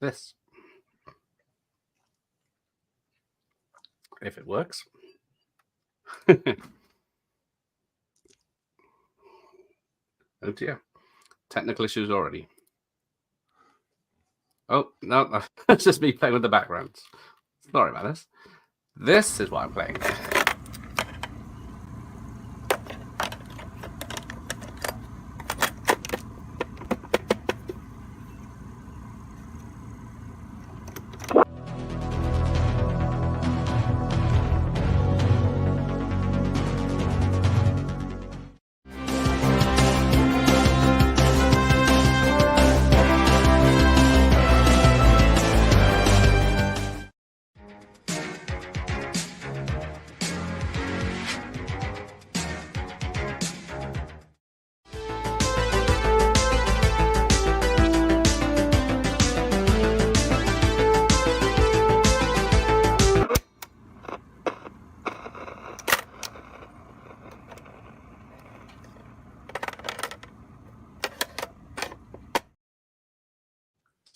this. If it works. Oh dear. Technical issues already. Oh, no, that's just me playing with the backgrounds. Sorry about this. This is what I'm playing.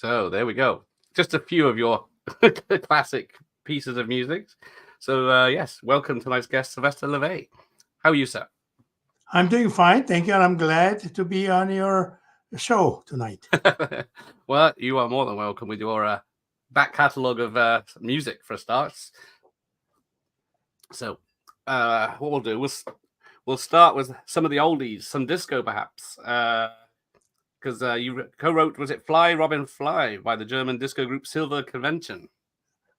So there we go. Just a few of your classic pieces of music. So yes, welcome tonight's guest, Sylvester Levay. How are you, sir? I'm doing fine, thank you, and I'm glad to be on your show tonight. Well, you are more than welcome with your back catalogue of music for starts. So what we'll do, we'll start with some of the oldies, some disco perhaps. Because you co-wrote, was it Fly, Robin, Fly by the German disco group Silver Convention?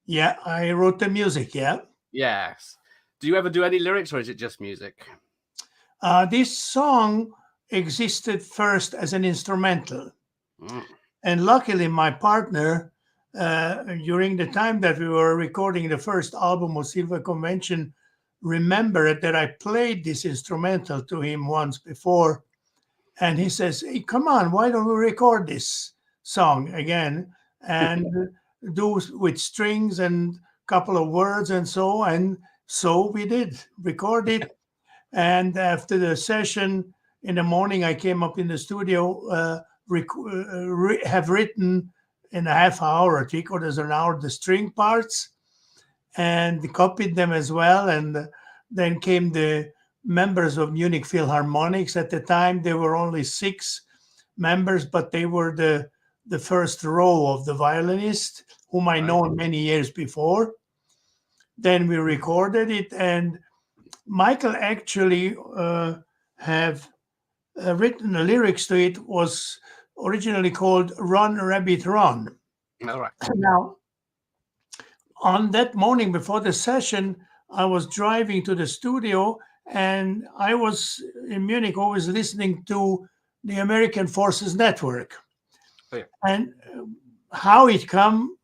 Yeah, I wrote the music, yeah. Yes. Do you ever do any lyrics or is it just music? This song existed first as an instrumental. Mm. And luckily, my partner, during the time that we were recording the first album of Silver Convention, remembered that I played this instrumental to him once before. And he says, hey, come on, why don't we record this song again and do with strings and a couple of words and so. And so we did record it. And after the session in the morning, I came up in the studio, have written in a half hour or 3/4 an hour the string parts and copied them as well. And then came the members of Munich Philharmonics. At the time, there were only 6 members, but they were the first row of the violinist, whom I known many years before. Then we recorded it, and Michael actually have written the lyrics to it. Was originally called Run, Rabbit, Run. All right. Now, on that morning before the session, I was driving to the studio, and I was in Munich always listening to the American Forces Network. Oh, yeah. And how it come,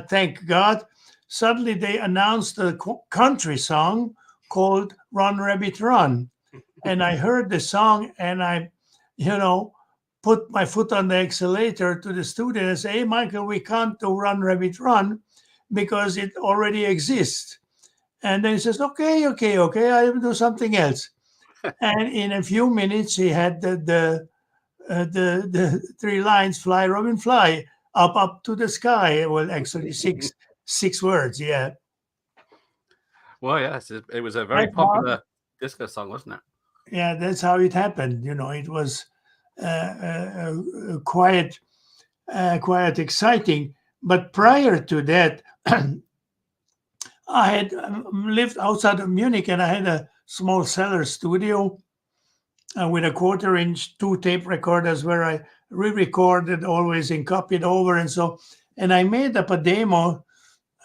thank God, suddenly they announced a country song called Run, Rabbit, Run. And I heard the song, and I, put my foot on the accelerator to the studio and say, hey, Michael, we can't do Run, Rabbit, Run because it already exists. And then he says, okay, I will do something else. And in a few minutes, he had the 3 lines, Fly, Robin, Fly, up to the sky. Well, actually, six words, yeah. Well, yes, it was a very popular disco song, wasn't it? Yeah, that's how it happened. It was quite exciting. But prior to that, I had lived outside of Munich, and I had a small cellar studio with a 1/4-inch 2 tape recorders where I re-recorded always and copied over and so. And I made up a demo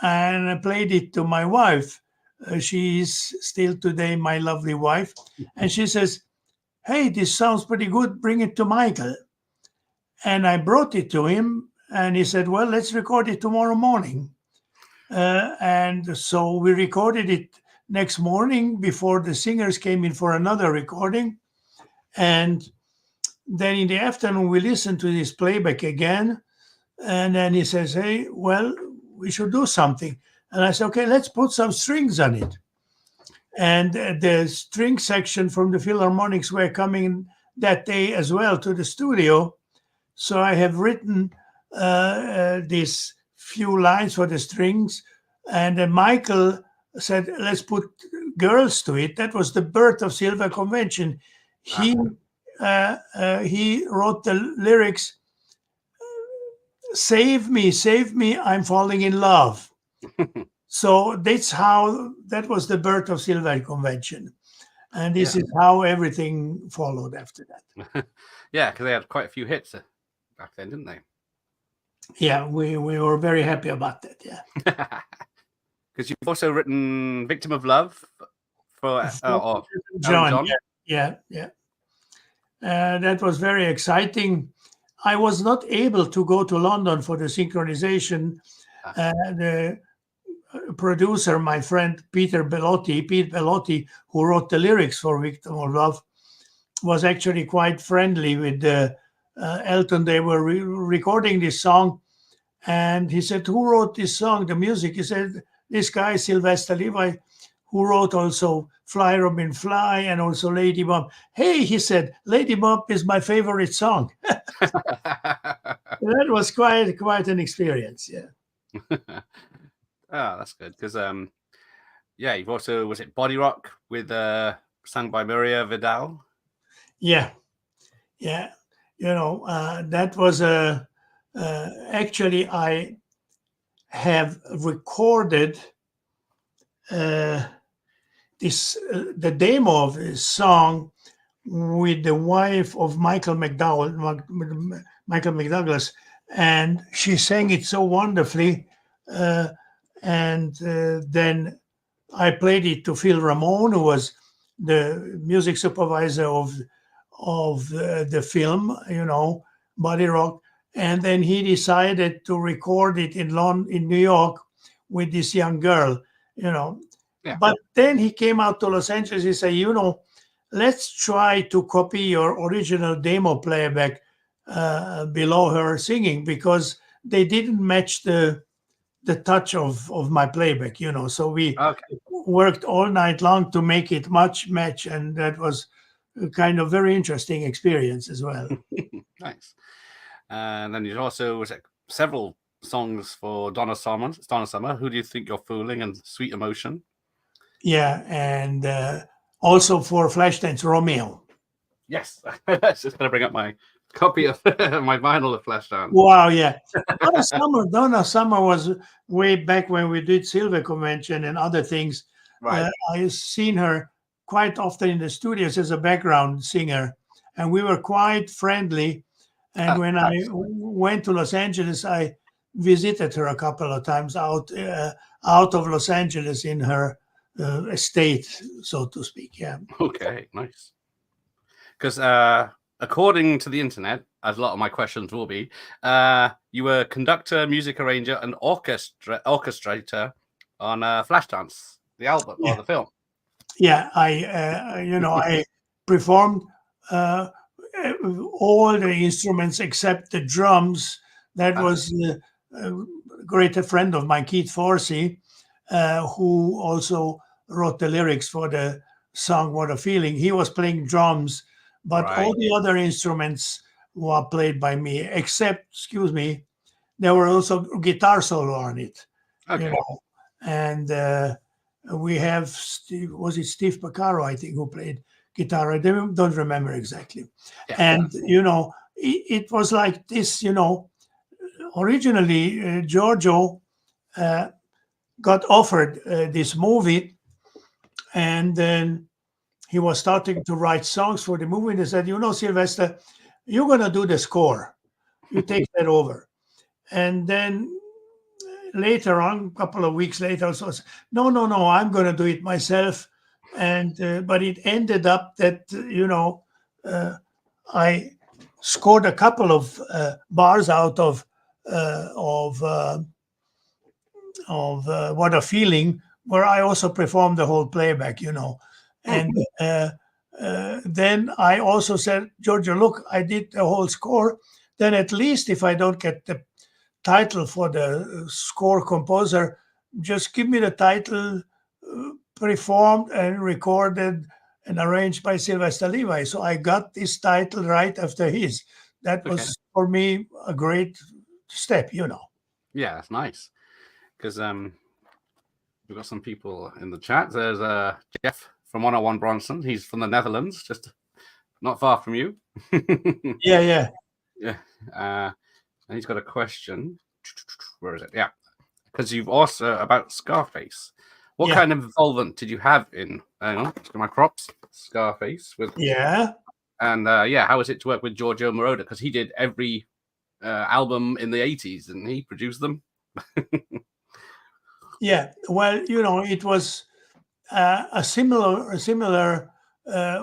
and I played it to my wife. She is still today my lovely wife. And she says, hey, this sounds pretty good. Bring it to Michael. And I brought it to him, and he said, well, let's record it tomorrow morning. And so we recorded it next morning before the singers came in for another recording. And then in the afternoon, we listened to this playback again. And then he says, hey, well, we should do something. And I said, okay, let's put some strings on it. And the string section from the Philharmonics were coming that day as well to the studio. So I have written these few lines for the strings, and then Michael said, "Let's put girls to it." That was the birth of Silver Convention. He wrote the lyrics, "Save me, I'm falling in love." So that was the birth of Silver Convention. And this is how everything followed after that. Yeah, because they had quite a few hits back then, didn't they? Yeah, we were very happy about that. Yeah. Because you've also written "Victim of Love" for or John. Yeah. That was very exciting. I was not able to go to London for the synchronization. The producer, my friend Pete Bellotti, who wrote the lyrics for "Victim of Love," was actually quite friendly with Elton. They were recording this song, and he said, "Who wrote this song, the music?" He said, "This guy, Sylvester Levay, who wrote also Fly, Robin, Fly, and also Lady Bob." "Hey," he said, "Lady Bob is my favorite song." That was quite an experience, yeah. That's good, because you've also, was it Body Rock with sung by Maria Vidal? Yeah. That was actually, I have recorded the demo of this song with the wife of Michael McDouglas, and she sang it so wonderfully. And then I played it to Phil Ramone, who was the music supervisor of the film, Body Rock. And then he decided to record it in New York with this young girl, Yeah. But then he came out to Los Angeles. He said, let's try to copy your original demo playback below her singing, because they didn't match the touch of my playback, So we worked all night long to make it match, and that was a kind of very interesting experience as well. Nice. And then you also several songs for Donna Summer. Who Do You Think You're Fooling? And Sweet Emotion. Yeah, and also for Flashdance, Romeo. Yes, I was just going to bring up my copy of my vinyl of Flashdance. Wow, yeah. Donna Summer was way back when we did Silver Convention and other things. Right. I've seen her quite often in the studios as a background singer, and we were quite friendly. And when I went to Los Angeles, I visited her a couple of times out of Los Angeles in her estate, so to speak. Yeah. Okay, nice. Because according to the internet, as a lot of my questions will be, you were conductor, music arranger, and orchestrator on Flashdance, the album or the film. Yeah, I performed all the instruments except the drums. That was a great friend of mine, Keith Forsey, who also wrote the lyrics for the song "What a Feeling." He was playing drums, but all the other instruments were played by me, except, there were also guitar solo on it. Okay. And we have Steve Porcaro, I think, who played guitar. I don't remember exactly. Yeah. And it was like this. Originally, Giorgio got offered this movie, and then he was starting to write songs for the movie. And they said, Sylvester, you're going to do the score. You take that over. And then later on, a couple of weeks later, I said, no, I'm going to do it myself. And but it ended up that I scored a couple of bars out of What a Feeling, where I also performed the whole playback, And then I also said, Giorgio, look, I did the whole score. Then at least if I don't get the title for the score composer, just give me the title, performed and recorded and arranged by Sylvester Levay. So I got this title right after his. That was for me a great step, you know. Yeah, that's nice. Because we've got some people in the chat. There's Jeff from 101 Bronson. He's from the Netherlands, just not far from you. Yeah. Yeah. And he's got a question. Where is it? Yeah. Because you've also about Scarface. What Yeah. kind of involvement did you have in? Hang on, let's get my crops. Scarface with. Yeah. And how was it to work with Giorgio Moroder? Because he did every album in the 80s and he produced them. Yeah. Well, you know, it was a similar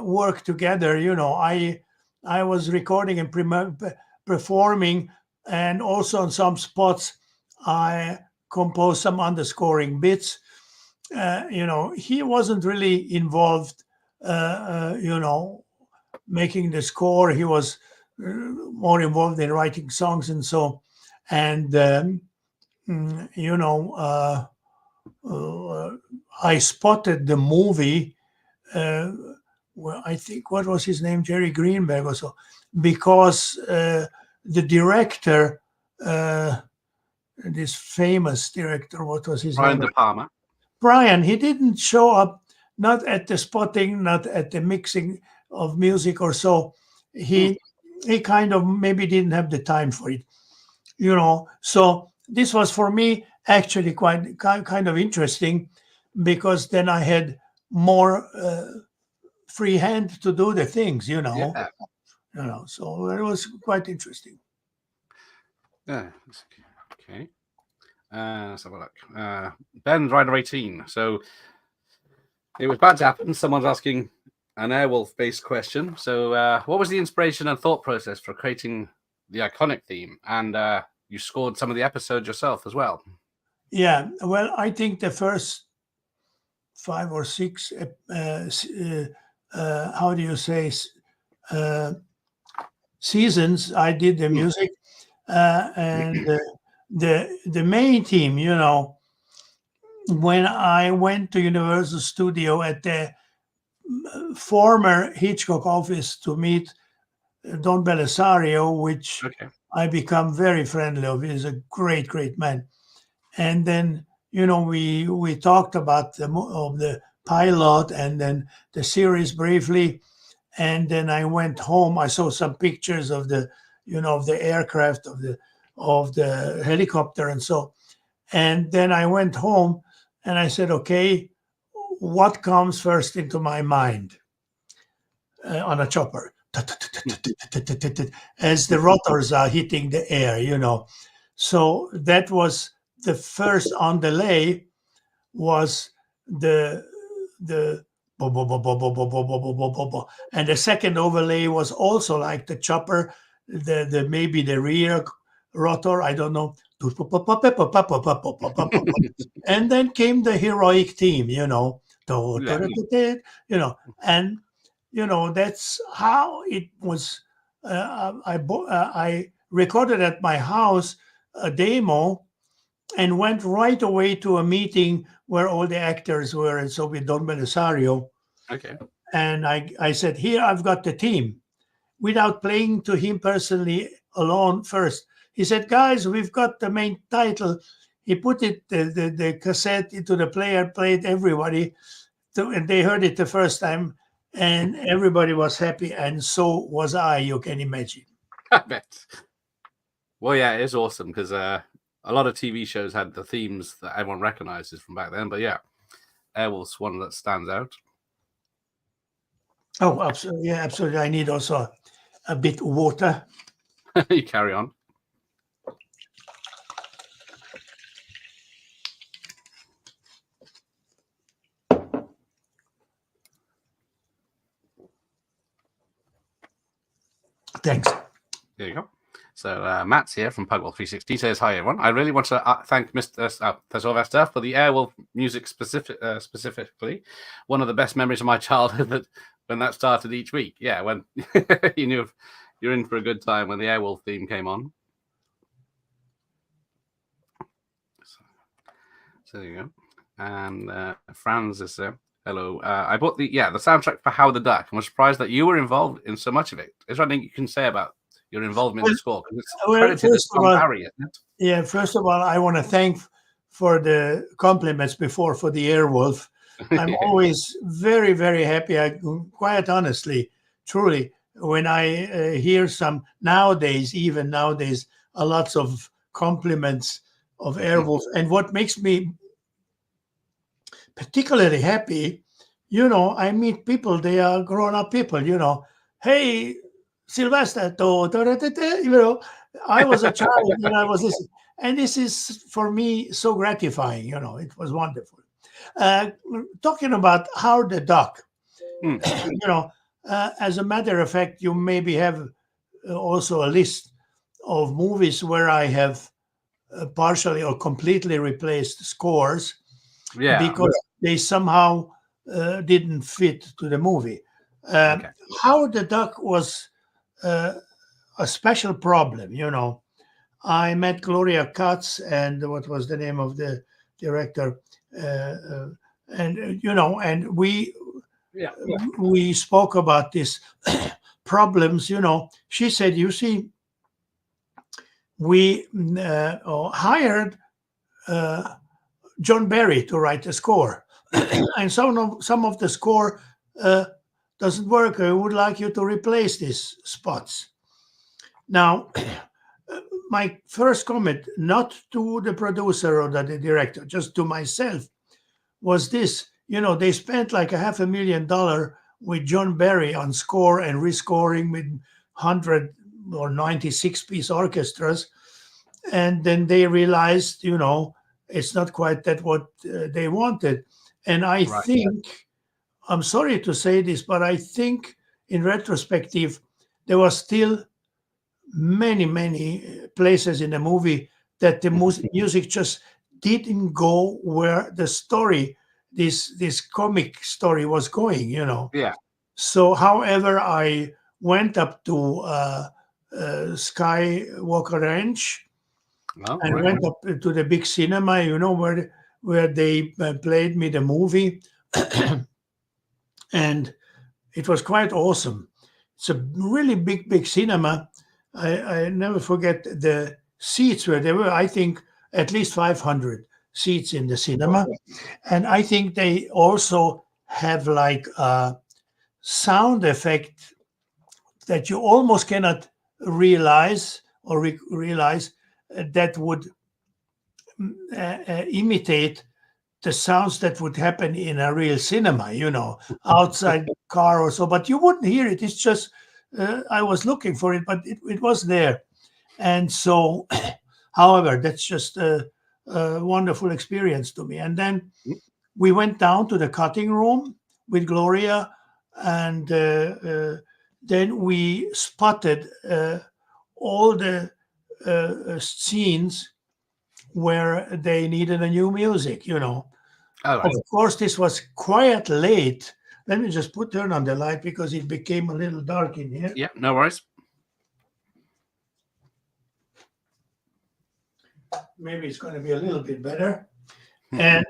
work together. You know, I was recording and performing, and also on some spots I composed some underscoring bits. You know, he wasn't really involved. You know, making the score. He was more involved in writing songs and so. And you know, I spotted the movie. Well, I think what was his name, Jerry Greenberg or so, because the director, this famous director, what was his Brian name? De Palma. Brian. He didn't show up, not at the spotting, not at the mixing of music or so. He kind of maybe didn't have the time for it, you know. So this was for me actually quite kind of interesting, because then I had more free hand to do the things, you know. Yeah. You know, so it was quite interesting. Yeah. Okay. Let's have a look. Ben's Rider 18. So it was bad to happen. Someone's asking an Airwolf-based question. So what was the inspiration and thought process for creating the iconic theme? And you scored some of the episodes yourself as well. Yeah, well, I think the first 5 or 6, how do you say, seasons, I did the music, and the main theme, you know, when I went to Universal Studio at the former Hitchcock office to meet Don Belisario, which I become very friendly of. He's a great man. And then, you know, we talked about the pilot and then the series briefly. And then I went home. I saw some pictures of the, you know, of the aircraft, of the helicopter and so. And then I went home and I said, okay, what comes first into my mind on a chopper? As the rotors are hitting the air, you know. So that was the first on delay, was the bo, bo, bo, bo, bo, bo, bo, bo, bo, bo, bo, bo. And the second overlay was also like the chopper, the maybe the rear rotor, I don't know. And then came the heroic theme, you know. You know, and you know, that's how it was. I recorded at my house a demo and went right away to a meeting where all the actors were, and so with Don Belisario. Okay. And I said, here, I've got the team, without playing to him personally alone first. He said, guys, we've got the main title. He put it, the cassette into the player, played everybody, and they heard it the first time, and everybody was happy, and so was I, you can imagine. I bet. Well, yeah, it is awesome, because a lot of TV shows had the themes that everyone recognizes from back then. But yeah, Airwolf's one that stands out. Oh, absolutely. Yeah, absolutely. I need also a bit of water. You carry on. Thanks. There you go. So Matt's here from Pugwell360. He says, hi, everyone. I really want to thank Mr. Sylvester for the Airwolf music specifically. One of the best memories of my childhood when that started each week. Yeah, when you knew you're in for a good time when the Airwolf theme came on. So there you go. And Franz is there. Hello. I bought the soundtrack for Howard the Duck and was surprised that you were involved in so much of it. Is there anything you can say about your involvement in the score? 'Cause it's Well, credited as first of Tom all, Barry, isn't it? yeah, first of all, I want to thank for the compliments before for the Airwolf. I'm always very, very happy. Quite honestly, truly, when I hear some nowadays, even nowadays, a lots of compliments of Airwolf. And what makes me particularly happy, I meet people, they are grown up people, hey, Sylvester, I was a child and I was listening. And this is for me so gratifying, it was wonderful. Talking about Howard the Duck, Mm. as a matter of fact, you maybe have also a list of movies where I have partially or completely replaced scores Yeah. because they somehow didn't fit to the movie. Okay. Howard the Duck was a special problem, I met Gloria Katz and what was the name of the director, and Yeah. we spoke about these problems. She said, "You see, we hired John Barry to write the score, and some of the score doesn't work. I would like you to replace these spots." Now, my first comment, not to the producer or the director, just to myself, was this. They spent like $500,000 with John Barry on score and rescoring with 100 or 96-piece orchestras. And then they realized, it's not quite that what they wanted. And I Right. think, I'm sorry to say this, but I think in retrospective, there was still many, many places in the movie that the music just didn't go where the story, this comic story was going, Yeah. So, however, I went up to Skywalker Ranch Oh, and right. went up to the big cinema, where they played me the movie, and it was quite awesome. It's a really big cinema. I never forget the seats where there were, I think, at least 500 seats in the cinema. And I think they also have like a sound effect that you almost cannot realize or realize that would imitate the sounds that would happen in a real cinema, outside car or so, but you wouldn't hear it. It's just, I was looking for it, but it was there. And so, however, that's just a wonderful experience to me. And then we went down to the cutting room with Gloria, and then we spotted all the scenes where they needed a new music, Oh, right. Of course, this was quite late. Let me just turn on the light because it became a little dark in here. Yeah, no worries. Maybe it's going to be a little bit better. And,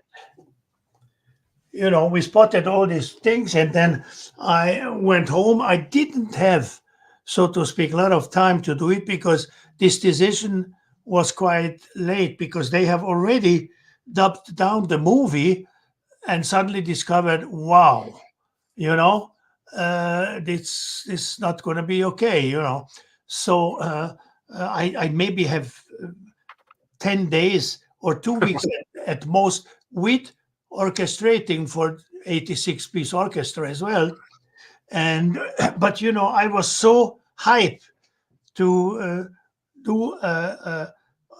we spotted all these things, and then I went home. I didn't have, so to speak, a lot of time to do it because this decision was quite late because they have already dubbed down the movie and suddenly discovered, wow, this is not going to be okay, So I maybe have 10 days or 2 weeks at most with orchestrating for 86-piece orchestra as well. And but I was so hyped to do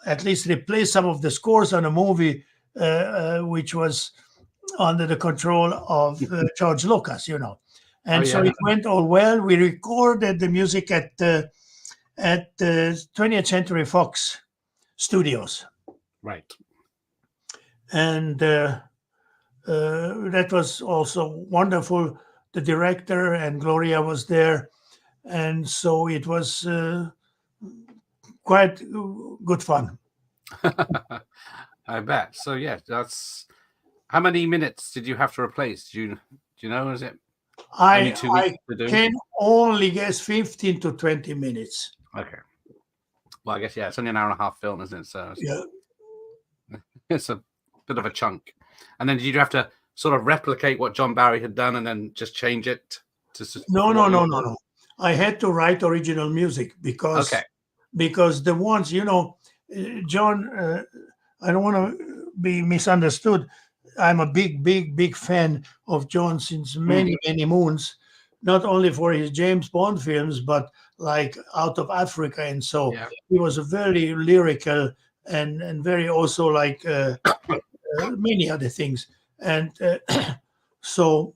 at least replace some of the scores on a movie which was under the control of George Lucas, And so it went all well. We recorded the music at the 20th Century Fox Studios. Right. And that was also wonderful. The director and Gloria was there. And so it was quite good fun. I bet. So yeah, that's how many minutes did you have to replace? Do you know? Is it I 2 weeks to do? can only guess 15 to 20 minutes. Okay. Well, I guess it's only an hour and a half film, isn't it? So it's a bit of a chunk. And then did you have to sort of replicate what John Barry had done and then just change it to? No. I had to write original music because the ones, John, I don't want to be misunderstood. I'm a big fan of John since many moons, not only for his James Bond films, but like Out of Africa. And so he was very lyrical and very also like many other things. And so,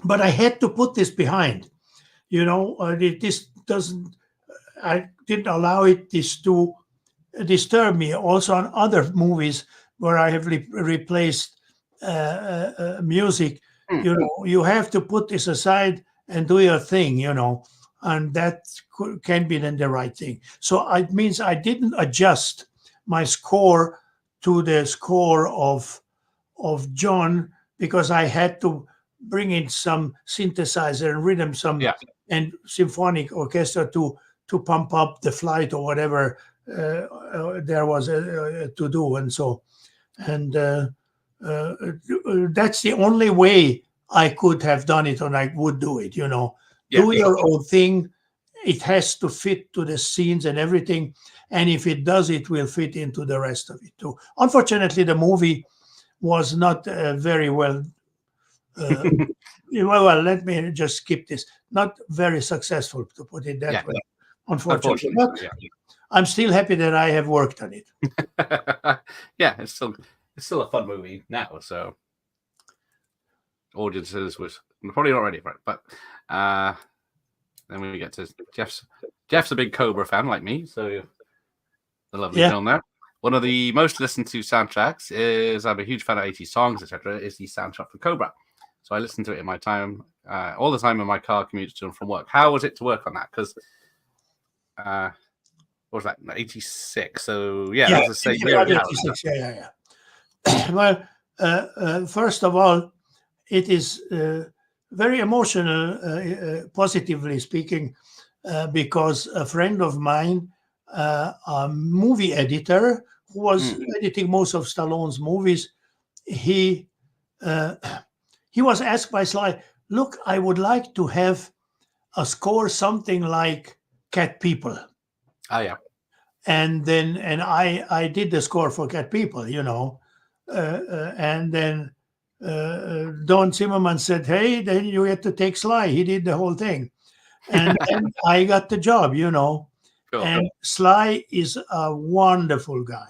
but I had to put this behind, this doesn't, I didn't allow this to disturb me. Also on other movies where I have replaced music, you have to put this aside and do your thing, and that can be then the right thing. So it means I didn't adjust my score to the score of John, because I had to bring in some synthesizer and rhythm, and symphonic orchestra to pump up the flight or whatever there was to do. And so, and that's the only way I could have done it, and I would do it. Do your own thing. It has to fit to the scenes and everything, and if it does, it will fit into the rest of it too. Unfortunately, the movie was not very well. Well, let me just skip this. Not very successful, to put it that way. Unfortunately, but I'm still happy that I have worked on it. It's still a fun movie now. So audiences was probably not ready for it, but then we get to Jeff's a big Cobra fan like me, so the lovely film there. One of the most listened to soundtracks is, I'm a huge fan of 80s songs, etc., is the soundtrack for Cobra. So I listen to it in my time, all the time in my car commutes to and from work. How was it to work on that? Because, what was that, 86? So, that was the same year. 86, Well, first of all, it is very emotional, positively speaking, because a friend of mine, a movie editor who was editing most of Stallone's movies, he was asked by Sly, look, I would like to have a score something like Cat People. And then I did the score for Cat People, and then Don Zimmerman said, hey, then you have to take Sly. He did the whole thing. And then I got the job, Cool. And Sly is a wonderful guy,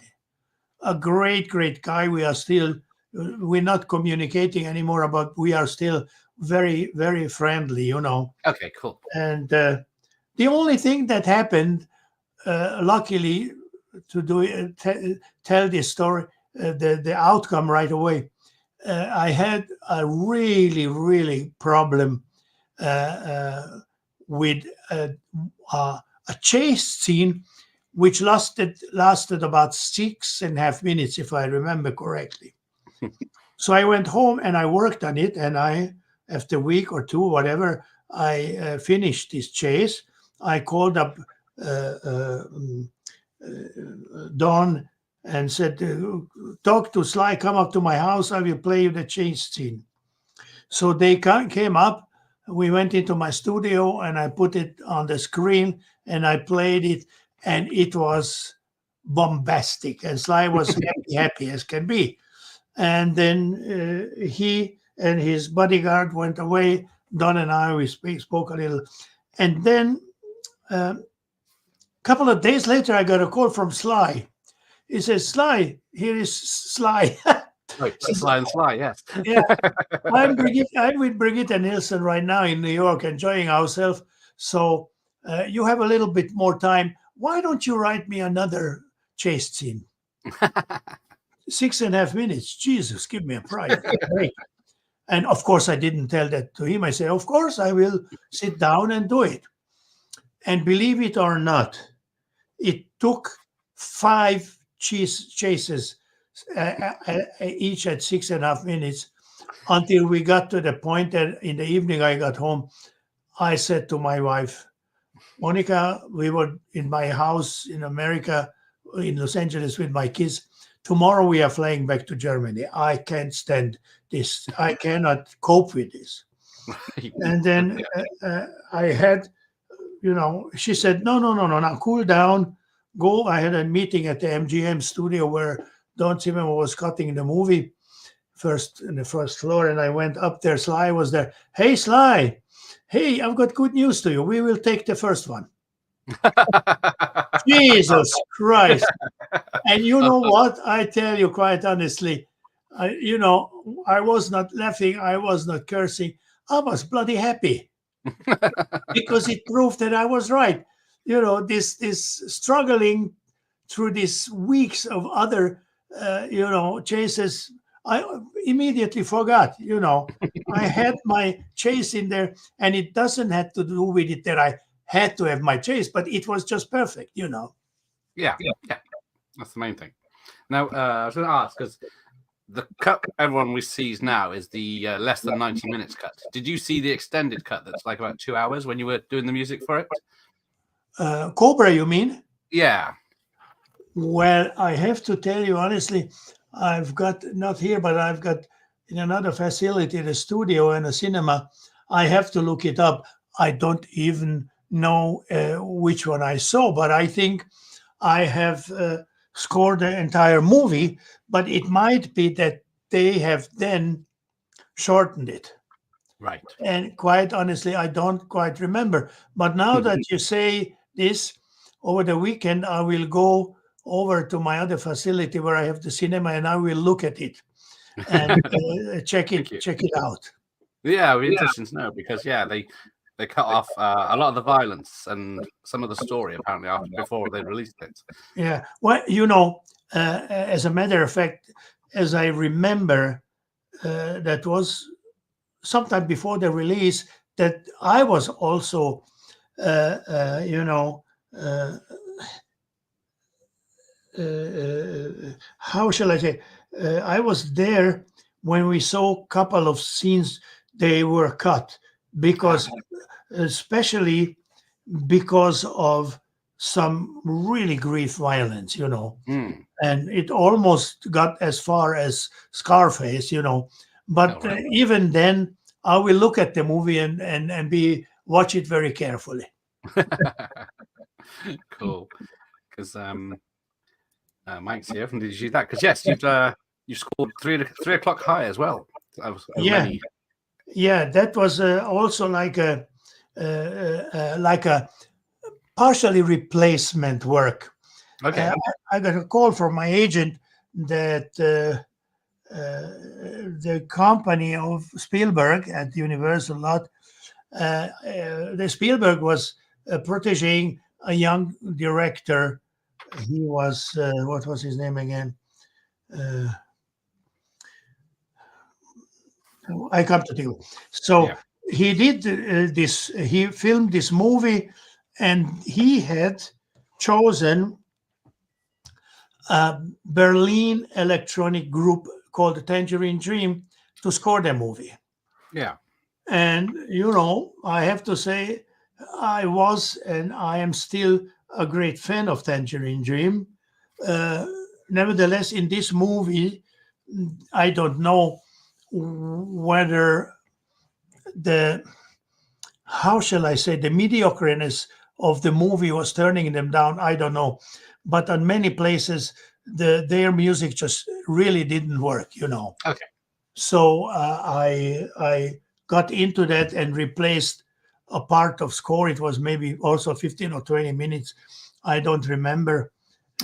a great guy. We're not communicating anymore, but we are still very, very friendly, Okay, cool. And the only thing that happened, luckily, to tell this story, the outcome right away, I had a really problem with a chase scene, which lasted about 6.5 minutes, if I remember correctly. So I went home and I worked on it, and after a week or two, whatever, I finished this chase. I called up Don and said, talk to Sly, come up to my house, I will play you the chase scene. So they came up, we went into my studio, and I put it on the screen, and I played it, and it was bombastic, and Sly was happy as can be. And then he and his bodyguard went away. Don and I, we spoke a little. And then a couple of days later, I got a call from Sly. He says, Sly, here is Sly. Right, Sly and Sly, yes. I'm with Brigitte Nielsen right now in New York, enjoying ourselves. So you have a little bit more time. Why don't you write me another chase scene? 6.5 minutes. Jesus, give me a prize. And of course, I didn't tell that to him. I said, of course, I will sit down and do it. And believe it or not, it took 5 chases, each at 6.5 minutes, until we got to the point that in the evening I got home. I said to my wife, Monica, we were in my house in America, in Los Angeles with my kids. Tomorrow we are flying back to Germany. I can't stand this. I cannot cope with this. And then I had, she said, no, no, no, no, now cool down. Go. I had a meeting at the MGM studio where Don Zimmerman was cutting the movie first in the first floor. And I went up there. Sly was there. Hey, Sly. Hey, I've got good news to you. We will take the first one. Jesus Christ. And you know what? I tell you quite honestly, I was not laughing. I was not cursing. I was bloody happy because it proved that I was right. This struggling through these weeks of other, chases, I immediately forgot, I had my chase in there, and it doesn't have to do with it that I had to have my chase, but it was just perfect, Yeah. That's the main thing. Now, I was going to ask, because the cut everyone sees now is the less than 90 minutes cut. Did you see the extended cut that's like about 2 hours when you were doing the music for it? Cobra, you mean? Yeah. Well, I have to tell you honestly, I've got, not here, but I've got in another facility, the studio and a cinema. I have to look it up. I don't even know which one I saw, but I think I have scored the entire movie, but it might be that they have then shortened it. Right. And quite honestly, I don't quite remember. But now that you say this, over the weekend, I will go over to my other facility where I have the cinema, and I will look at it and check it out. Yeah, it'd be interesting to know because they cut off a lot of the violence and some of the story apparently before they released it. Yeah, well, as a matter of fact, as I remember, that was sometime before the release that I was also, how shall I say? I was there when we saw a couple of scenes. They were cut because, especially because of some really grief violence, and it almost got as far as Scarface, But even then, I will look at the movie and watch it very carefully. Cool, because Mike's here from Did You See That? Because yes, you scored 3 o'clock high as well. Yeah, that was also like a partially replacement work. Okay. I got a call from my agent that the company of Spielberg at Universal lot, the Spielberg was proteging a young director. He was, what was his name again? I come to you. So he did this, he filmed this movie, and he had chosen a Berlin electronic group called Tangerine Dream to score the movie. Yeah. And, I have to say, I was and I am still a great fan of Tangerine Dream. Nevertheless, in this movie, I don't know whether how shall I say, the mediocreness of the movie was turning them down. I don't know. But on many places, their music just really didn't work, Okay. So I got into that and replaced a part of score. It was maybe also 15 or 20 minutes. I don't remember.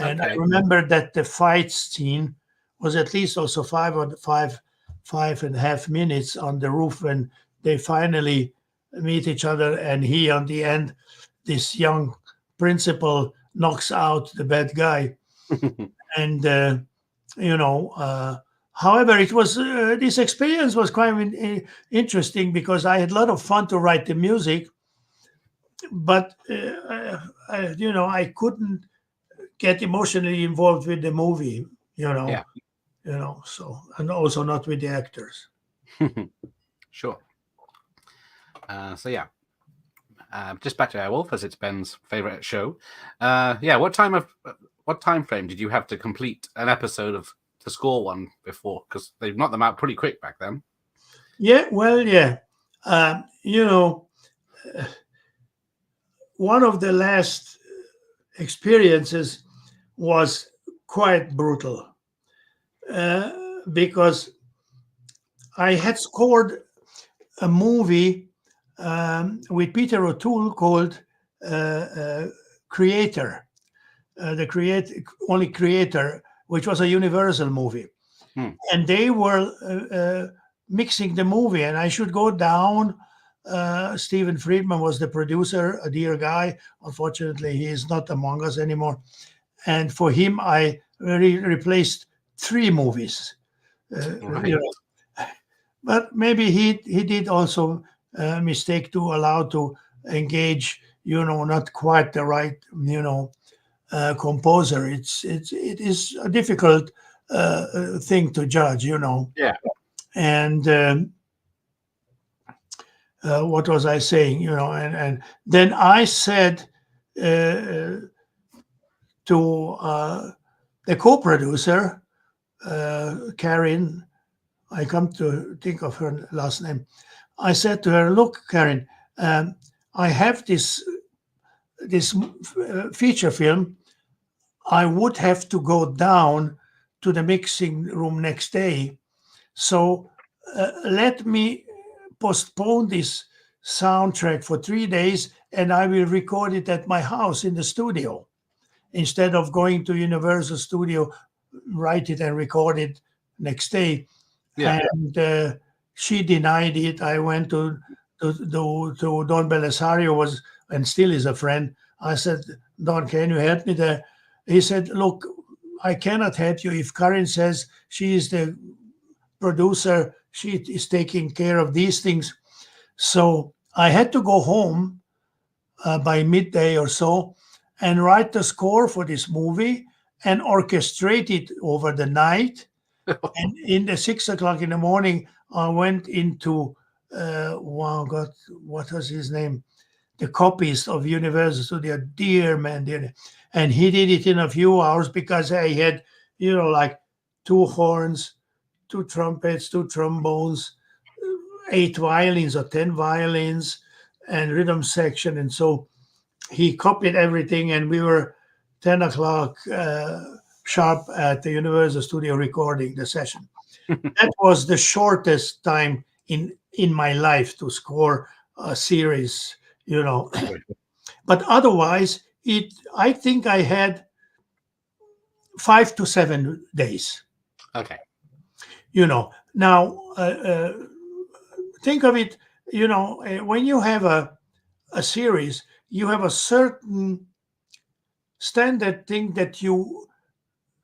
And I remember that the fight scene was at least also 5.5 minutes on the roof when they finally meet each other. And he, on the end, this young principal knocks out the bad guy. And, however, it was this experience was quite interesting because I had a lot of fun to write the music, but I couldn't get emotionally involved with the movie, so, and also not with the actors. Sure. So yeah, just back to Airwolf, as it's Ben's favorite show. What time frame did you have to complete an episode to score one before? Because they've knocked them out pretty quick back then. Yeah, well, yeah. One of the last experiences was quite brutal because I had scored a movie with Peter O'Toole called Creator, only Creator, which was a Universal movie. And they were mixing the movie, and I should go down. Stephen Friedman was the producer, a dear guy. Unfortunately, he is not among us anymore. And for him, I replaced 3 movies. Right. But maybe he did also a mistake to allow to engage, not quite the right, composer. It is a difficult thing to judge, Yeah. And what was I saying? And then I said to the co-producer, Karen, I come to think of her last name. I said to her, "Look, Karen, I have this feature film. I would have to go down to the mixing room next day. So let me postpone this soundtrack for 3 days, and I will record it at my house in the studio instead of going to Universal Studio, write it and record it next day." Yeah. And she denied it. I went to Don Belisario, was and still is a friend. I said, "Don, can you help me there?" He said, "Look, I cannot help you. If Karen says she is the producer, she is taking care of these things." So I had to go home by midday or so and write the score for this movie and orchestrate it over the night. And in the 6 o'clock in the morning, I went into what was his name? The copyist of Universal Studio, dear man, and he did it in a few hours because I had, like 2 horns, 2 trumpets, 2 trombones, 8 violins or 10 violins, and rhythm section. And so he copied everything, and we were 10 o'clock sharp at the Universal Studio recording the session. That was the shortest time in my life to score a series, But otherwise, I think I had 5 to 7 days. Okay. Now think of it, when you have a series, you have a certain standard thing that you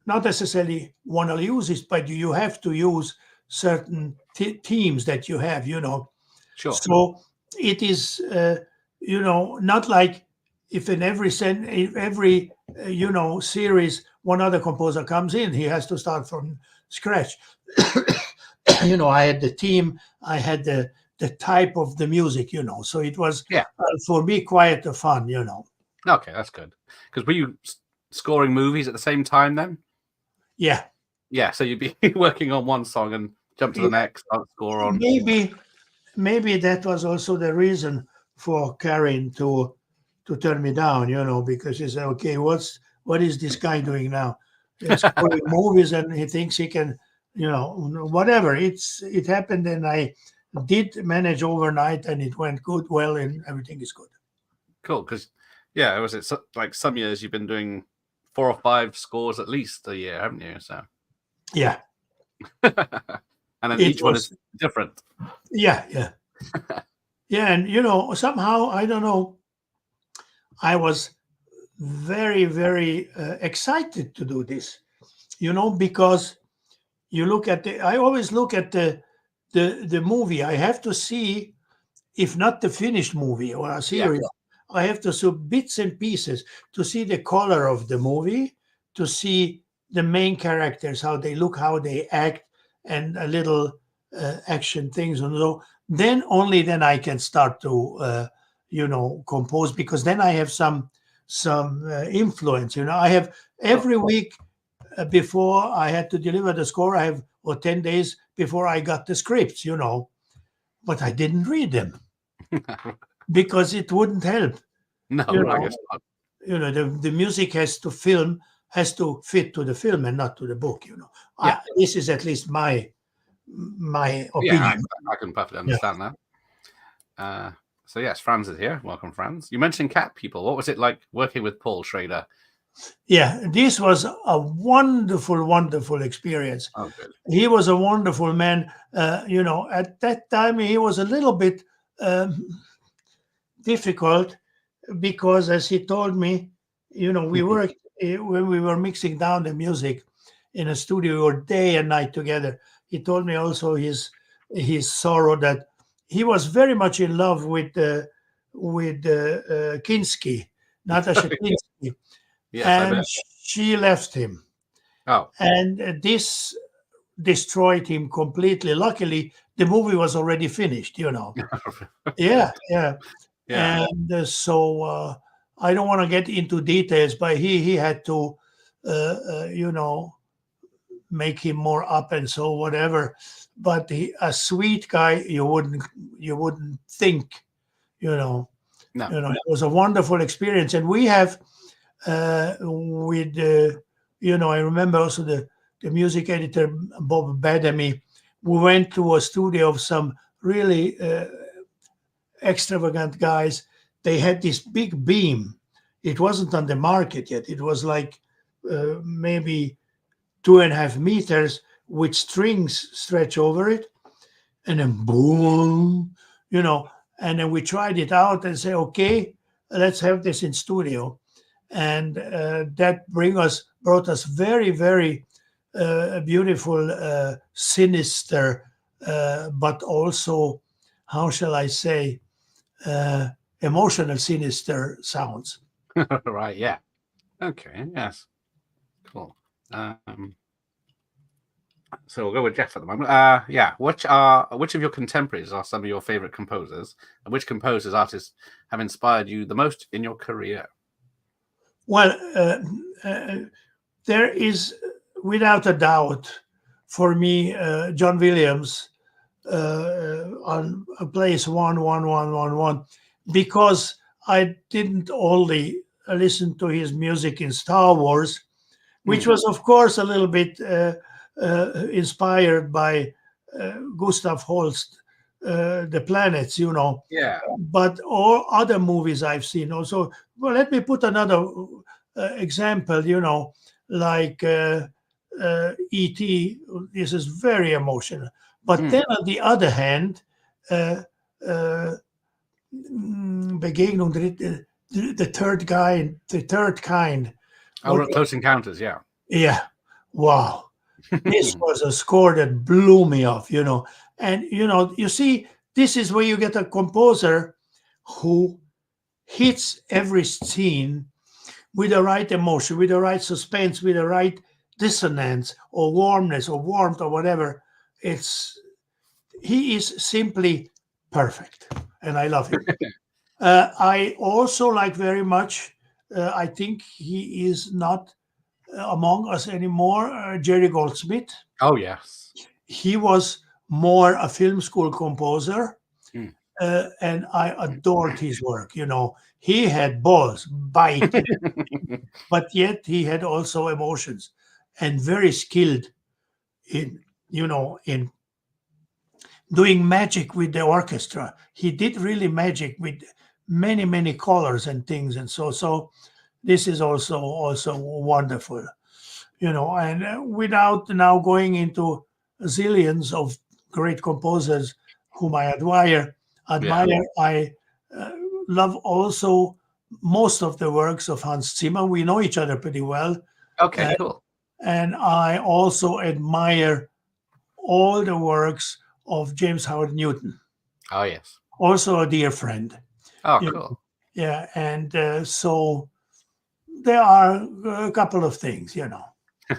not necessarily want to use it, but you have to use certain themes that you have, Sure. So it is, not like if in every series one other composer comes in, he has to start from scratch. I had the theme, I had the type of the music, so it was for me quite fun, Okay, that's good. Because were you scoring movies at the same time then? Yeah. Yeah, so you'd be working on one song and jump to the next, score on. Maybe that was also the reason for Karen to turn me down, because she said, "Okay, what is this guy doing now? He's scoring movies and he thinks he can, whatever." It happened, and I did manage overnight, and it went well, and everything is good. Cool, because like some years you've been doing 4 or 5 scores at least a year, haven't you? So yeah. And then each one is different. Yeah. Yeah, and somehow, I don't know, I was very, very excited to do this, because you look at I always look at the movie. I have to see, if not the finished movie or a series, I have to see bits and pieces to see the color of the movie, to see the main characters, how they look, how they act, and a little action things. And so only then I can start to, compose, because then I have some influence. I have every week before I had to deliver the score, I have, or 10 days before I got the scripts, but I didn't read them because it wouldn't help. No, You I know, guess not. the music has to fit to the film and not to the book. Yeah. This is at least my Yeah, opinion. I can perfectly Yeah. understand that. So yes, Franz is here. Welcome, Franz. You mentioned cat people. What was it like working with Paul Schrader? Yeah, this was a wonderful, wonderful experience. Oh, good. He was a wonderful man. At that time, he was a little bit difficult because, as he told me, we worked when we were mixing down the music in a studio or day and night together. He told me also his sorrow that he was very much in love with Kinski, Natasha Kinski, Yes, I and bet. she left him, Oh, and this destroyed him completely. Luckily, the movie was already finished. Yeah, yeah. yeah. And I don't want to get into details, but he had to, make him more up and so whatever. But a sweet guy, you wouldn't think, No. it was a wonderful experience, and we have with I remember also the music editor Bob Badamy. We went to a studio of some really extravagant guys. They had this big beam. It wasn't on the market yet. It was like maybe 2.5 meters with strings stretch over it, and then boom, and then we tried it out and say, okay, let's have this in studio, and that brought us very, very beautiful, sinister, but also, how shall I say, emotional, sinister sounds. Right. Yeah. Okay. Yes. Cool. So we'll go with Jeff at the moment. Yeah. Which of your contemporaries are some of your favorite composers, and which composers, artists have inspired you the most in your career? Well, there is, without a doubt, for me, John Williams on place 11111, because I didn't only listen to his music in Star Wars, which was, of course, a little bit inspired by Gustav Holst, The Planets, Yeah. but all other movies I've seen also. Well, let me put another example, like E.T. This is very emotional. But then on the other hand, Begegnung, the third kind. Oh, Close Encounters. Yeah. Yeah. Wow. This was a score that blew me off, And, you see, this is where you get a composer who hits every scene with the right emotion, with the right suspense, with the right dissonance or warmness or warmth or whatever. He is simply perfect, and I love him. I also like very much, I think he is not among us anymore, Jerry Goldsmith. Oh, yes. He was more a film school composer, and I adored his work. He had balls, biting, but yet he had also emotions, and very skilled in doing magic with the orchestra. He did really magic with many, many colors and things, and so this is also wonderful. And without now going into zillions of great composers whom I admire, I love also most of the works of Hans Zimmer. We know each other pretty well. Okay, cool. And I also admire all the works of James Howard Newton. Oh, yes. Also a dear friend. Oh, cool. Yeah, and so there are a couple of things, Yeah.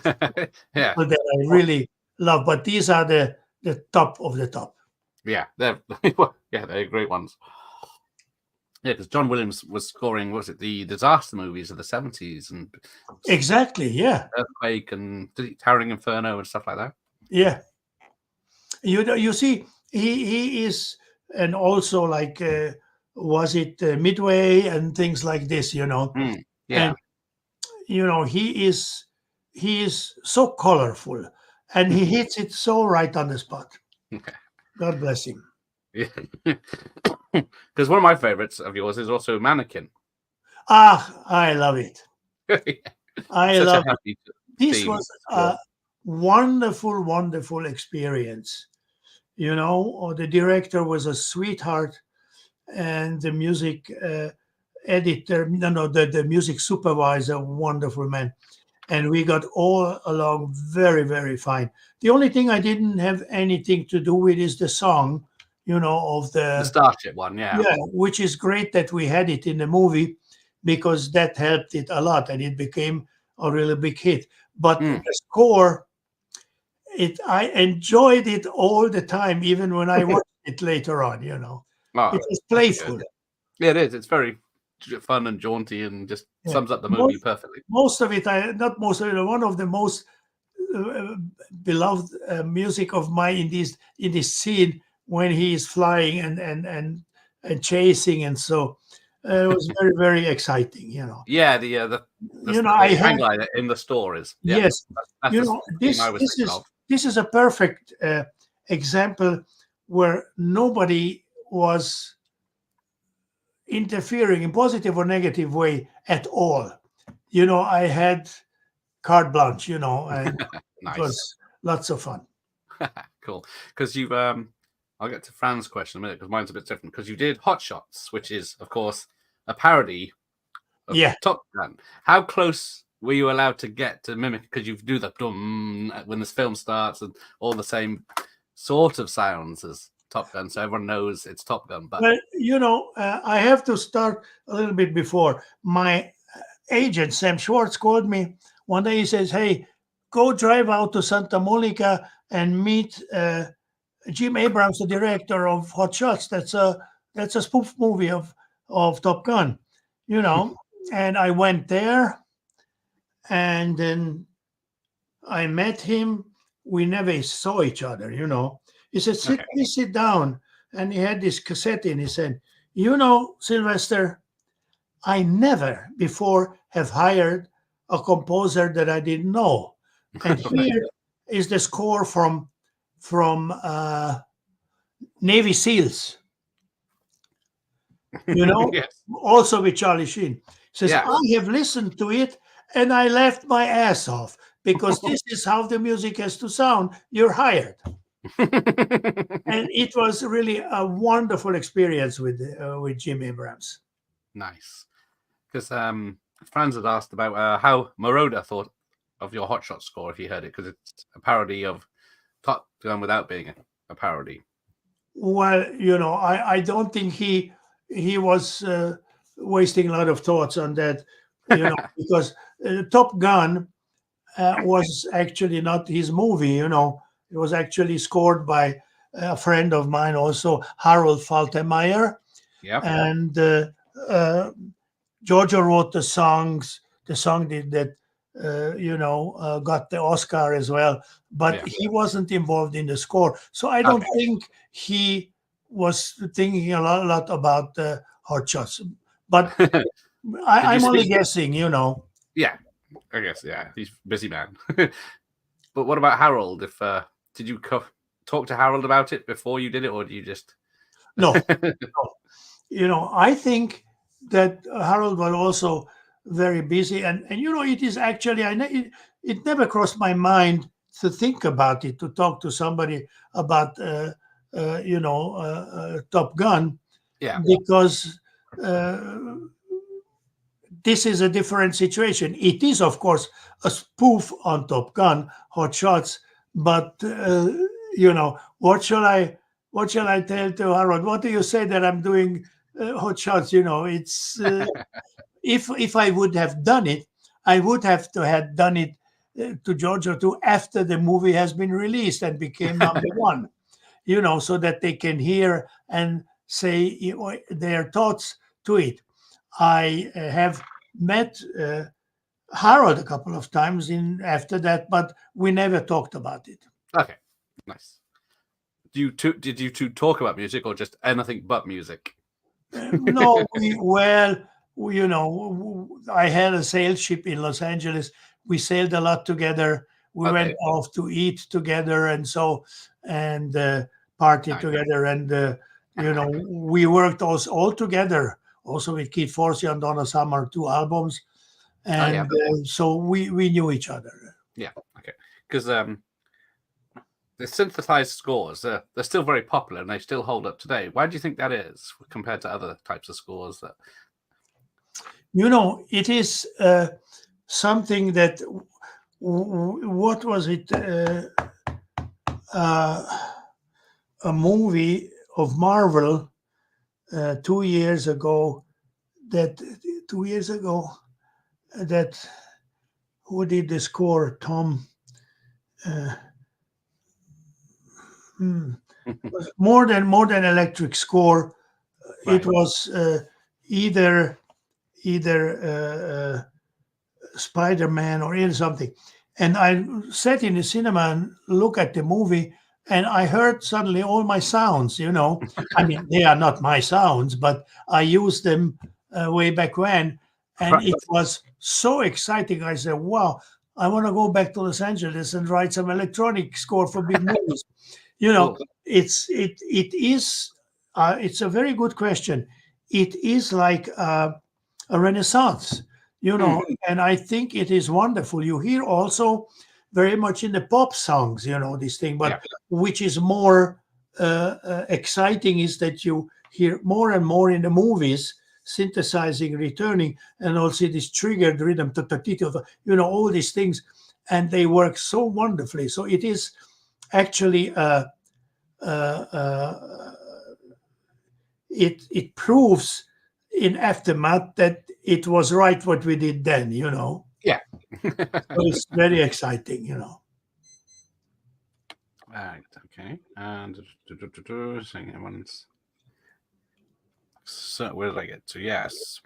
that I really love, but these are the top of the top. Yeah, they're great ones. Yeah, because John Williams was scoring, was it the disaster movies of the 70s and Exactly. Yeah. Earthquake and Towering Inferno and stuff like that? Yeah. You see, he is, and also like was it Midway and things like this, Yeah. and he is so colorful, and he hits it so right on the spot. Okay. God bless him. Yeah. Because one of my favorites of yours is also Mannequin. I love it. I Such love a happy it. This theme. was a wonderful experience. The director was a sweetheart, and the music editor, no, the music supervisor, wonderful man. And we got all along very, very fine. The only thing I didn't have anything to do with is the song, of The Starship one, yeah. yeah, which is great that we had it in the movie, because that helped it a lot and it became a really big hit. But the score, I enjoyed it all the time, even when I watched it later on. Oh, It was playful. yeah, it is. It's very fun and jaunty and just sums up the movie perfectly. Most of it, not most of it, one of the most beloved music of mine in this scene, when he is flying and chasing, and so it was very, very exciting. Yeah, the I hang have, glider in the store is yes. That's the theme I was thinking of. This is a perfect example where nobody was interfering in positive or negative way at all. I had carte blanche, and Nice. it was lots of fun. Cool. Because you've I'll get to Fran's question in a minute, because mine's a bit different. Because you did Hot Shots, which is, of course, a parody of Top Gun. How close were you allowed to get to mimic? Because you do the dum when this film starts, and all the same sort of sounds as Top Gun, so everyone knows it's Top Gun. But well, I have to start a little bit before. My agent Sam Schwartz called me one day. He says, "Hey, go drive out to Santa Monica and meet Jim Abrams, the director of Hot Shots. That's a spoof movie of Top Gun, And I went there, and then I met him. We never saw each other, He said, please sit down. And he had this cassette in. He said, Sylvester, I never before have hired a composer that I didn't know. And here is the score from Navy SEALs, yes. Also with Charlie Sheen. Says, I have listened to it and I laughed my ass off, because this is how the music has to sound. You're hired. And it was really a wonderful experience with Jim Abrams. Nice. Because Franz had asked about how Moroder thought of your Hot Shot score, if you heard it, because it's a parody of Top Gun without being a parody. Well, I don't think he was wasting a lot of thoughts on that, because Top Gun was actually not his movie. It was actually scored by a friend of mine, also Harold Faltermeyer. Yeah. And Giorgio wrote the song that got the Oscar as well, but he wasn't involved in the score. So I don't think he was thinking a lot about Hot Shots. But I'm only guessing, Yeah, I guess, he's a busy man. But what about Harold? Did you talk to Harold about it before you did it, or do you just... No. I think that Harold was also very busy, and it is actually, it never crossed my mind to think about it, to talk to somebody about Top Gun, because this is a different situation. It is, of course, a spoof on Top Gun, Hot Shots, but what shall I tell to Harold? What do you say that I'm doing Hot Shots? It's if I would have done it, I would have to have done it to Giorgio too after the movie has been released and became number one, so that they can hear and say their thoughts to it. I have met Harold a couple of times in after that, but we never talked about it. Okay, nice. Did you two talk about music or just anything but music? No, I had a sail ship in Los Angeles. We sailed a lot together. We went Okay. off to eat together, and partied Nice. together, and we worked all together. Also with Keith Forsey on Donna Summer, 2 albums, and so we knew each other. Yeah, okay. Because the synthesized scores, they're still very popular and they still hold up today. Why do you think that is compared to other types of scores? That It is something that, what was it? A movie of Marvel 2 years ago. That who did the score? Tom. Was more than electric score. Right. It was either Spider-Man or either something. And I sat in the cinema and look at the movie, and I heard suddenly all my sounds. I mean, they are not my sounds, but I used them way back when, and Right. it was so exciting. I said, "Wow, I want to go back to Los Angeles and write some electronic score for big movies." Cool. It's a very good question. It is like a renaissance, and I think it is wonderful. You hear also very much in the pop songs, this thing, but which is more exciting is that you hear more and more in the movies, synthesizing, returning, and also this triggered rhythm, all these things, and they work so wonderfully. So it is actually it proves in aftermath that it was right what we did then. Yeah. So it's very exciting. Right. Okay. And saying once. So where did I get to? Yes.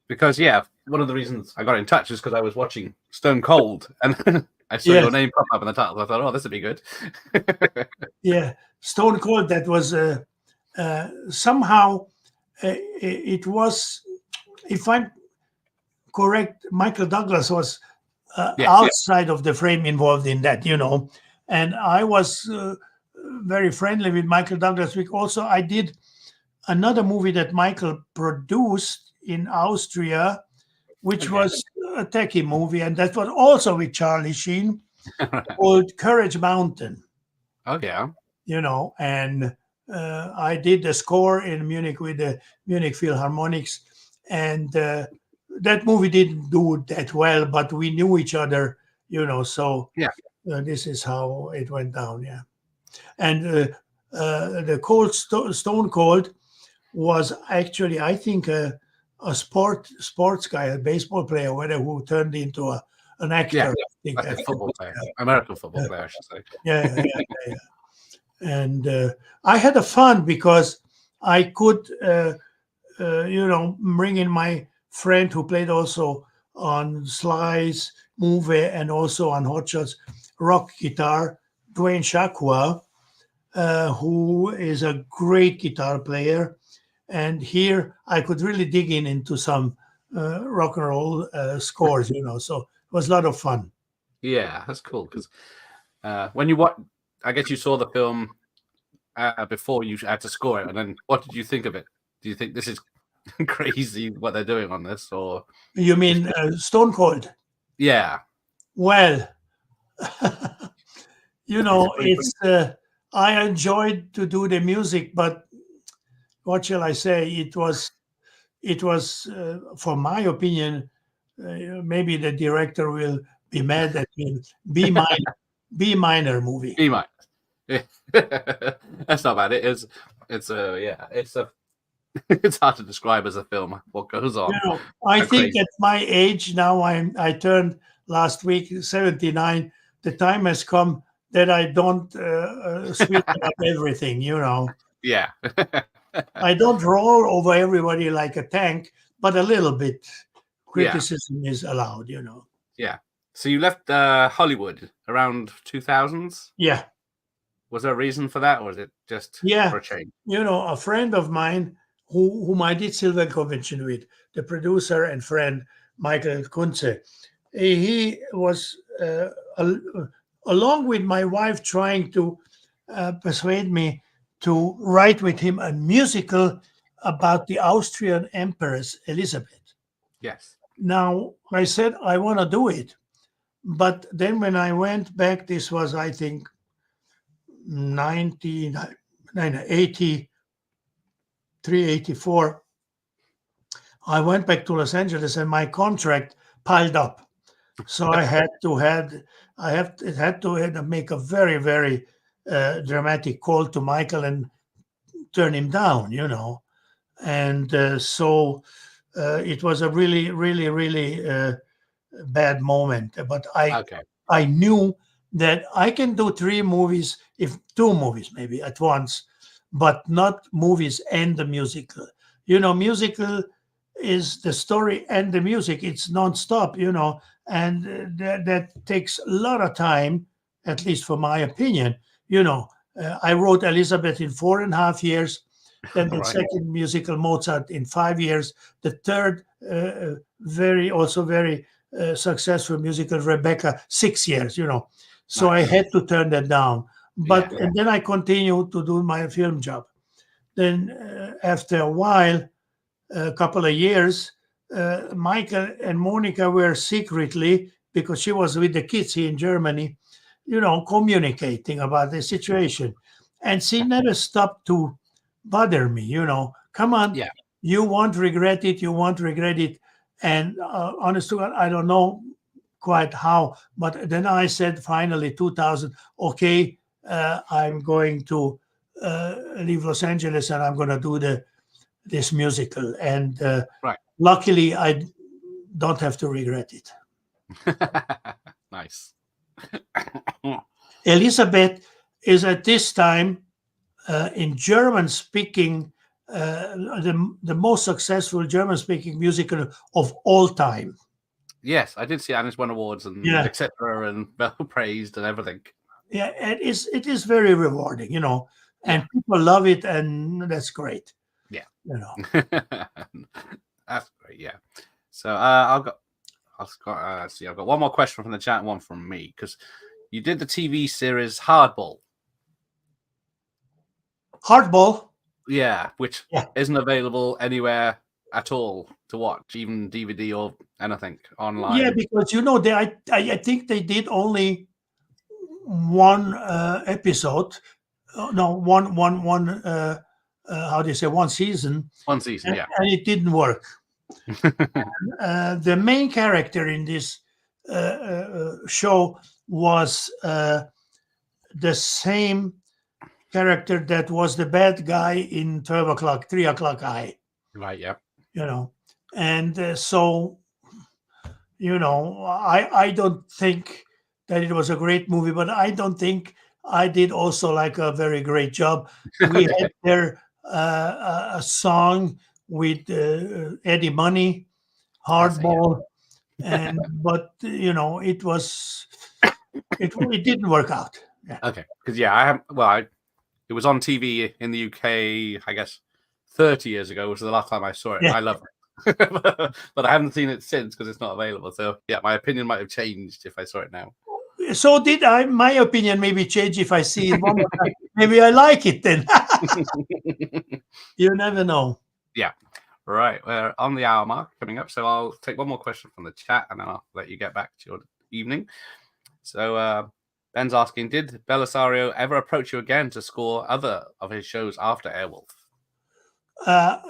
Because one of the reasons I got in touch is because I was watching Stone Cold and I saw your name pop up in the title. I thought, oh, this would be good. Yeah, Stone Cold. That was somehow it was, if I'm correct, Michael Douglas was outside of the frame involved in that, and I was very friendly with Michael Douglas. Also, I did another movie that Michael produced in Austria, which was a techie movie, and that was also with Charlie Sheen, called Courage Mountain. Oh, yeah. And I did the score in Munich with the Munich Philharmonics, and that movie didn't do that well, but we knew each other, so this is how it went down, And the Stone Cold was actually, I think, a sports guy, a baseball player, whatever, who turned into an actor. Like a football player, American football player, I should say. Yeah. And I had a fun because I could, bring in my friend who played also on Sly's movie and also on Hot Shots rock guitar, Dwayne Shakwa, who is a great guitar player. And here I could really dig into some rock and roll scores, so it was a lot of fun. Yeah, that's cool because when you watch, I guess you saw the film before you had to score it, and then what did you think of it? Do you think this is crazy what they're doing on this, or you mean Stone Cold? Yeah. Well, it's I enjoyed to do the music, but what shall I say? It was, for my opinion, maybe the director will be mad at me. B minor movie. B minor. Yeah. That's not bad. It's hard to describe as a film what goes on. I think at my age now, I turned last week 79. The time has come that I don't sweeten up everything. Yeah. I don't roll over everybody like a tank, but a little bit Yeah. criticism is allowed, Yeah. So you left Hollywood around 2000s. Yeah. Was there a reason for that, or was it just Yeah. for a change? A friend of mine whom I did Silver Convention with, the producer and friend Michael Kunze, he was along with my wife trying to persuade me to write with him a musical about the Austrian Empress Elizabeth. Yes. Now, I said, I want to do it. But then when I went back, this was, I think, 1983, 84, I went back to Los Angeles and my contract piled up. So I had to make a very, very dramatic call to Michael and turn him down, And so it was a really, really, really bad moment. But Okay. I knew that I can do two movies maybe at once, but not movies and the musical. Musical is the story and the music. It's nonstop, and that takes a lot of time, at least for my opinion. I wrote Elizabeth in 4.5 years, then the Right. second musical Mozart in 5 years, the third very successful musical Rebecca 6 years. So Nice. I had to turn that down. But Yeah. and then I continued to do my film job. Then after a while, a couple of years, Michael and Monica were secretly, because she was with the kids here in Germany, communicating about the situation. And she never stopped to bother me, come on, Yeah. you won't regret it, you won't regret it. And honest to God, I don't know quite how, but then I said finally 2000, okay, I'm going to leave Los Angeles and I'm going to do this musical. And Right. luckily, I don't have to regret it. Nice. Elizabeth is at this time in German-speaking, the most successful German-speaking musical of all time. Yes, I did see Anna's won awards and Yeah. etc. and well praised and everything. Yeah, it is very rewarding, and people love it, and that's great. Yeah. That's great. Yeah. So I've got one more question from the chat, and one from me, because you did the TV series Hardball. Hardball. Yeah, which isn't available anywhere at all to watch, even DVD or anything online. Yeah, because I think they did only one episode. No, one. How do you say, one season? One season, and it didn't work. The main character in this show was the same character that was the bad guy in 3 o'clock high. Right, yeah. And so, I don't think that it was a great movie, but I don't think I did also like a very great job. We had there a song with Eddie Money, Hardball, but it didn't work out. Yeah. Okay, because it was on TV in the UK, I guess 30 years ago, which was the last time I saw it. Yeah. I love it. But I haven't seen it since because it's not available. So yeah, my opinion might have changed if I saw it now. So did I. My opinion maybe change if I see it one more time. Maybe I like it then. You never know. Yeah. Right. We're on the hour mark coming up. So I'll take one more question from the chat and then I'll let you get back to your evening. So Ben's asking, did Belisario ever approach you again to score other of his shows after Airwolf?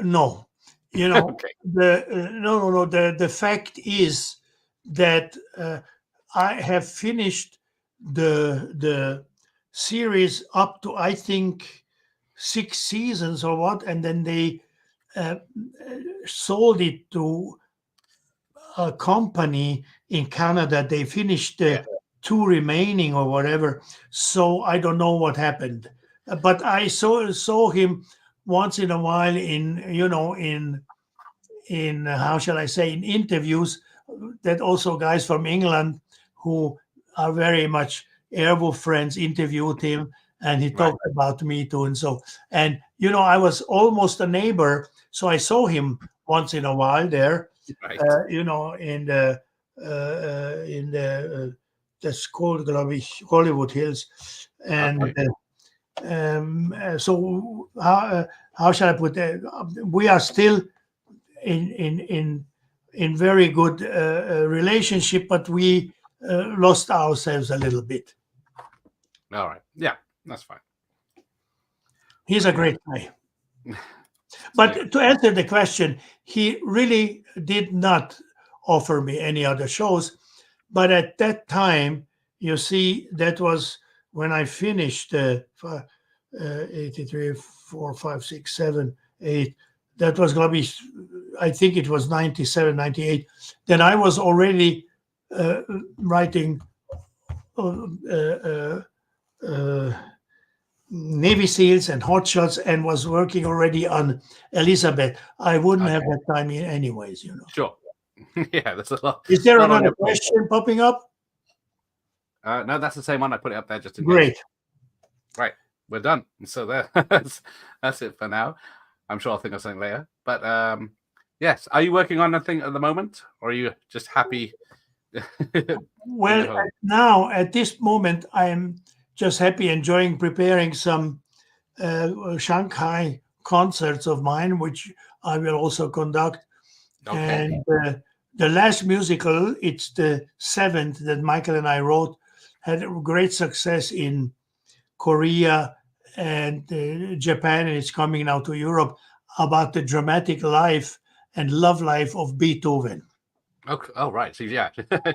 No. Okay. The fact is that I have finished the series up to, I think, 6 seasons or what, and then they sold it to a company in Canada. They finished the 2 remaining or whatever. So I don't know what happened. But I saw him once in a while in how shall I say, in interviews, that also guys from England who are very much Airwolf friends interviewed him, and he talked about me too. And I was almost a neighbor, so I saw him once in a while there, Right. in the that's called, glaube ich, Hollywood Hills. And Okay. so how shall I put that? We are still in very good relationship, but we lost ourselves a little bit. All right. Yeah, that's fine. He's a great guy. But to answer the question, he really did not offer me any other shows. But at that time, you see, that was when I finished 83, 4, 5, 6, 7, 8. That was going to be, I think it was 97, 98. Then I was already writing Navy SEALs and Hot Shots, and was working already on Elizabeth. I wouldn't have that time anyways, Sure. Yeah, that's a lot. Is there another question popping up? No, that's the same one. I put it up there just in case. Great. Right, we're done. So there, that's it for now. I'm sure I'll think of something later. But yes, are you working on anything at the moment, or are you just happy? Well, now at this moment, I am just happy, enjoying preparing some Shanghai concerts of mine, which I will also conduct. Okay. And the last musical, it's the 7th that Michael and I wrote, had great success in Korea and Japan, and it's coming now to Europe, about the dramatic life and love life of Beethoven. Okay. Oh, right. So yeah,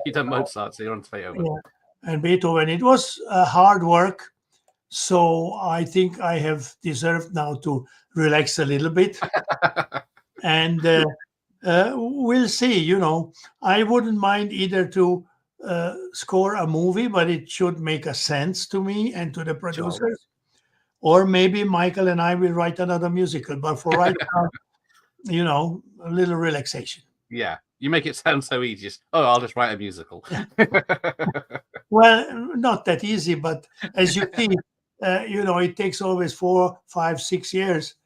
you done Mozart, so you're on Beethoven. Yeah. And Beethoven, it was hard work. So I think I have deserved now to relax a little bit. And we'll see, I wouldn't mind either to score a movie, but it should make a sense to me and to the producers. Sure. Or maybe Michael and I will write another musical. But for right now, a little relaxation. Yeah. You make it sound so easy. I'll just write a musical. Well, not that easy, but as you see, it takes always 4, 5, 6 years.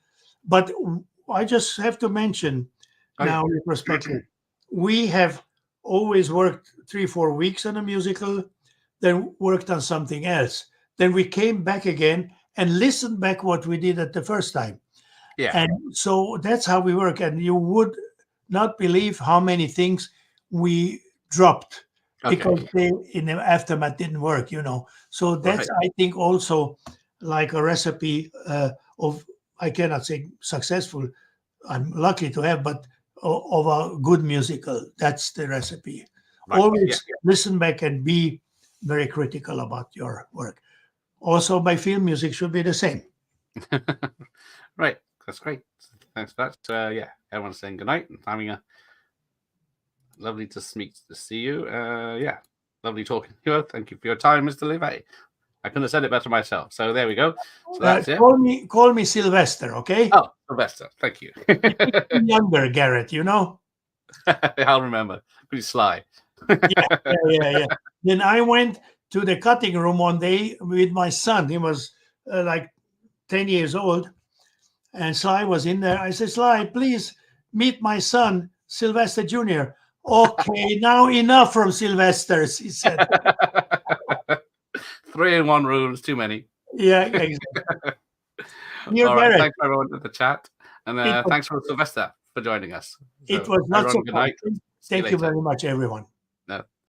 But I just have to mention now, retrospectively, we have always worked 3, 4 weeks on a musical, then worked on something else. Then we came back again and listened back what we did at the first time. Yeah. And so that's how we work. And you would not believe how many things we dropped because they in the aftermath didn't work, So that's, I think, also like a recipe of, I cannot say successful, I'm lucky to have, but of a good musical. That's the recipe. Right. Always listen back and be very critical about your work. Also, my film music should be the same. Right. That's great. Thanks for that. Everyone's saying goodnight and having a lovely to see you. Lovely talking to you. Thank you for your time, Mr. Levay. I couldn't have said it better myself. So there we go. So that's it. Call me Sylvester, okay? Oh, Sylvester. Thank you. Younger, Garrett, I'll remember. Pretty sly. Yeah. Then I went to the cutting room one day with my son. He was like 10 years old. And Sly was in there. I said, Sly, please meet my son, Sylvester Jr. Okay, now enough from Sylvester's, he said. 3 in 1 room is too many. Yeah, exactly. All right, thanks everyone in the chat. And thanks for Sylvester for joining us. It was not so good night. Thank you very much, everyone.